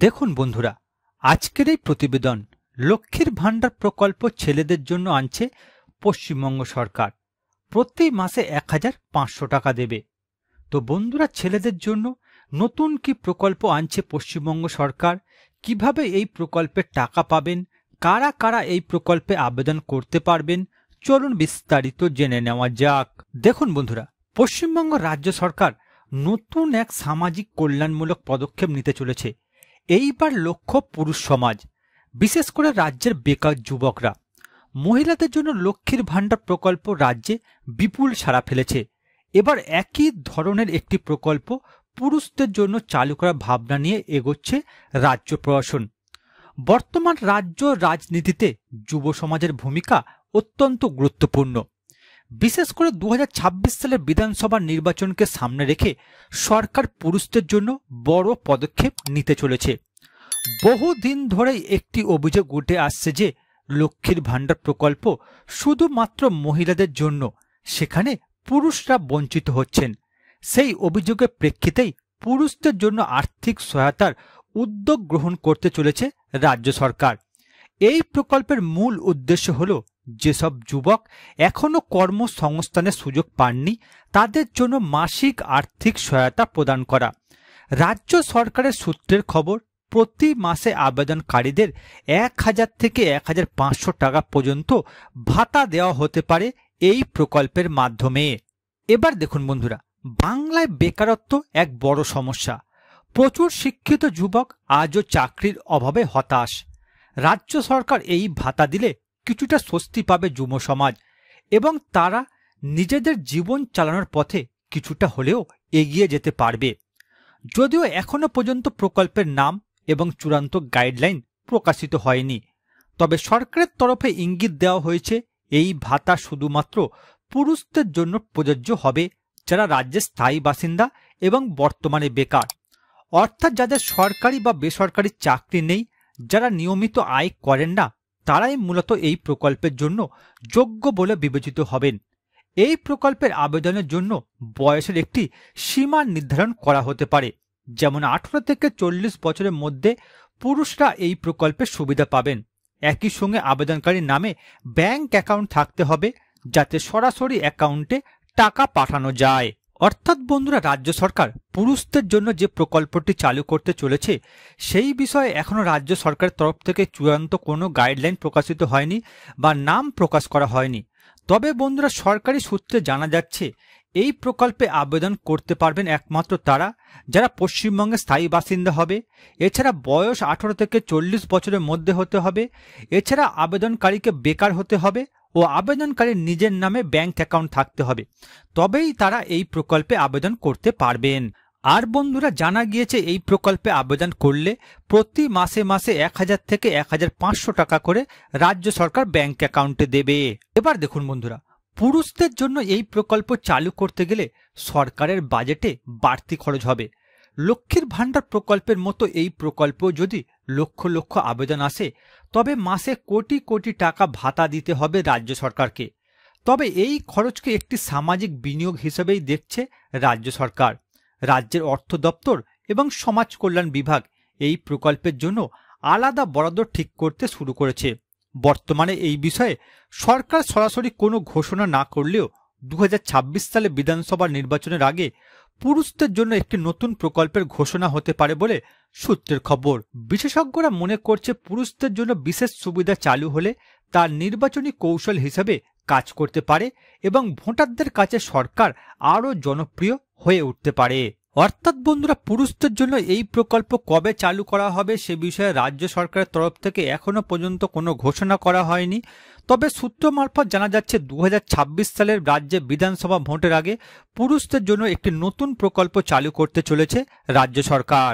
দেখুন বন্ধুরা, আজকের এই প্রতিবেদন লক্ষ্মীর ভাণ্ডার প্রকল্প ছেলেদের জন্য আনছে পশ্চিমবঙ্গ সরকার। প্রতি মাসে ১,৫০০ টাকা দেবে। তো বন্ধুরা, ছেলেদের জন্য নতুন কি প্রকল্প আনছে পশ্চিমবঙ্গ সরকার, কিভাবে এই প্রকল্পের টাকা পাবেন, কারা কারা এই প্রকল্পে আবেদন করতে পারবেন, চলুন বিস্তারিত জেনে নেওয়া যাক। দেখুন বন্ধুরা, পশ্চিমবঙ্গ রাজ্য সরকার নতুন এক সামাজিক কল্যাণমূলক পদক্ষেপ নিতে চলেছে। এইবার লক্ষ্য পুরুষ সমাজ, বিশেষ করে রাজ্যের বেকার যুবকরা। মহিলাদের জন্য লক্ষ্মীর ভাণ্ডার প্রকল্প রাজ্যে বিপুল সাড়া ফেলেছে। এবার একই ধরনের একটি প্রকল্প পুরুষদের জন্য চালু করার ভাবনা নিয়ে এগোচ্ছে রাজ্য প্রশাসন। বর্তমান রাজ্য রাজনীতিতে যুব সমাজের ভূমিকা অত্যন্ত গুরুত্বপূর্ণ। বিশেষ করে ২০২৬ সালের বিধানসভা নির্বাচনকে সামনে রেখে সরকার পুরুষদের জন্য বড় পদক্ষেপ নিতে চলেছে। বহুদিন ধরেই একটি অভিযোগ উঠে আসছে যে লক্ষ্মীর ভাণ্ডার প্রকল্প শুধুমাত্র মহিলাদের জন্য, সেখানে পুরুষরা বঞ্চিত হচ্ছেন। সেই অভিযোগের প্রেক্ষিতেই পুরুষদের জন্য আর্থিক সহায়তার উদ্যোগ গ্রহণ করতে চলেছে রাজ্য সরকার। এই প্রকল্পের মূল উদ্দেশ্য হল যেসব যুবক এখনো কর্মসংস্থানের সুযোগ পাননি তাদের জন্য মাসিক আর্থিক সহায়তা প্রদান করা। রাজ্য সরকারের সূত্রের খবর, প্রতি মাসে আবেদনকারীদের ১,০০০ থেকে ১,৫০০ টাকা পর্যন্ত ভাতা দেওয়া হতে পারে এই প্রকল্পের মাধ্যমে। এবার দেখুন বন্ধুরা, বাংলায় বেকারত্ব এক বড় সমস্যা। প্রচুর শিক্ষিত যুবক আজও চাকরির অভাবে হতাশ। রাজ্য সরকার এই ভাতা দিলে কিছুটা স্বস্তি পাবে যুব সমাজ এবং তারা নিজেদের জীবন চালানোর পথে কিছুটা হলেও এগিয়ে যেতে পারবে। যদিও এখনো পর্যন্ত প্রকল্পের নাম এবং চূড়ান্ত গাইডলাইন প্রকাশিত হয়নি, তবে সরকারের তরফে ইঙ্গিত দেওয়া হয়েছে এই ভাতা শুধুমাত্র পুরুষদের জন্য প্রযোজ্য হবে যারা রাজ্যের স্থায়ী বাসিন্দা এবং বর্তমানে বেকার, অর্থাৎ যাদের সরকারি বা বেসরকারি চাকরি নেই, যারা নিয়মিত আয় করেন না, তারাই মূলত এই প্রকল্পের জন্য যোগ্য বলে বিবেচিত হবেন। এই প্রকল্পের আবেদনের জন্য বয়সের একটি সীমা নির্ধারণ করা হতে পারে, যেমন ১৮ থেকে ৪০ বছরের মধ্যে পুরুষরা এই প্রকল্পের সুবিধা পাবেন। একই সঙ্গে আবেদনকারীর নামে ব্যাংক অ্যাকাউন্ট থাকতে হবে যাতে সরাসরি অ্যাকাউন্টে টাকা পাঠানো যায়। অর্থাৎ বন্ধুরা, রাজ্য সরকার পুরুষদের জন্য যে প্রকল্পটি চালু করতে চলেছে সেই বিষয়ে এখনো রাজ্য সরকারের তরফ থেকে চূড়ান্ত কোনো গাইডলাইন প্রকাশিত হয়নি বা নাম প্রকাশ করা হয়নি। তবে বন্ধুরা, সরকারি সূত্রে জানা যাচ্ছে এই প্রকল্পে আবেদন করতে পারবেন একমাত্র তারা যারা পশ্চিমবঙ্গের স্থায়ী বাসিন্দা হবে। এছাড়া বয়স ১৮ থেকে ৪০ বছরের মধ্যে হতে হবে। এছাড়া আবেদনকারীকে বেকার হতে হবে ও আবেদনকারীর নিজের নামে ব্যাংক অ্যাকাউন্ট থাকতে হবে, তবেই তারা এই প্রকল্পে আবেদন করতে পারবেন। আর বন্ধুরা, জানা গিয়েছে এই প্রকল্পে আবেদন করলে প্রতি মাসে মাসে ১,০০০ থেকে ১,৫০০ টাকা করে রাজ্য সরকার ব্যাংক অ্যাকাউন্টে দেবে। এবার দেখুন বন্ধুরা, পুরুষদের জন্য এই প্রকল্প চালু করতে গেলে সরকারের বাজেটে বাড়তি খরচ হবে। লক্ষ্মীর ভাণ্ডার প্রকল্পের মতো এই প্রকল্প যদি লক্ষ লক্ষ আবেদন আসে, তবে মাসে কোটি কোটি টাকা ভাতা দিতে হবে রাজ্য সরকারকে। তবে এই খরচকে একটি সামাজিক বিনিয়োগ হিসেবেই দেখছে রাজ্য সরকার। রাজ্যের অর্থ দপ্তর এবং সমাজ কল্যাণ বিভাগ এই প্রকল্পের জন্য আলাদা বরাদ্দ ঠিক করতে শুরু করেছে। বর্তমানে এই বিষয়ে সরকার সরাসরি কোনো ঘোষণা না করলেও ২০২৬ সালে বিধানসভা নির্বাচনের আগে পুরুষদের জন্য একটি নতুন প্রকল্পের ঘোষণা হতে পারে বলে সূত্রের খবর। বিশেষজ্ঞরা মনে করছে পুরুষদের জন্য বিশেষ সুবিধা চালু হলে তার নির্বাচনী কৌশল হিসেবে কাজ করতে পারে এবং ভোটারদের কাছে সরকার আরও জনপ্রিয় হয়ে উঠতে পারে। অর্থাৎ বন্ধুরা, পুরুষদের জন্য এই প্রকল্প কবে চালু করা হবে সে বিষয়ে রাজ্য সরকারের তরফ থেকে এখনো পর্যন্ত কোনো ঘোষণা করা হয়নি। তবে সূত্র মারফত জানা যাচ্ছে ২০২৬ সালের রাজ্যে বিধানসভা ভোটের আগে পুরুষদের জন্য একটি নতুন প্রকল্প চালু করতে চলেছে রাজ্য সরকার।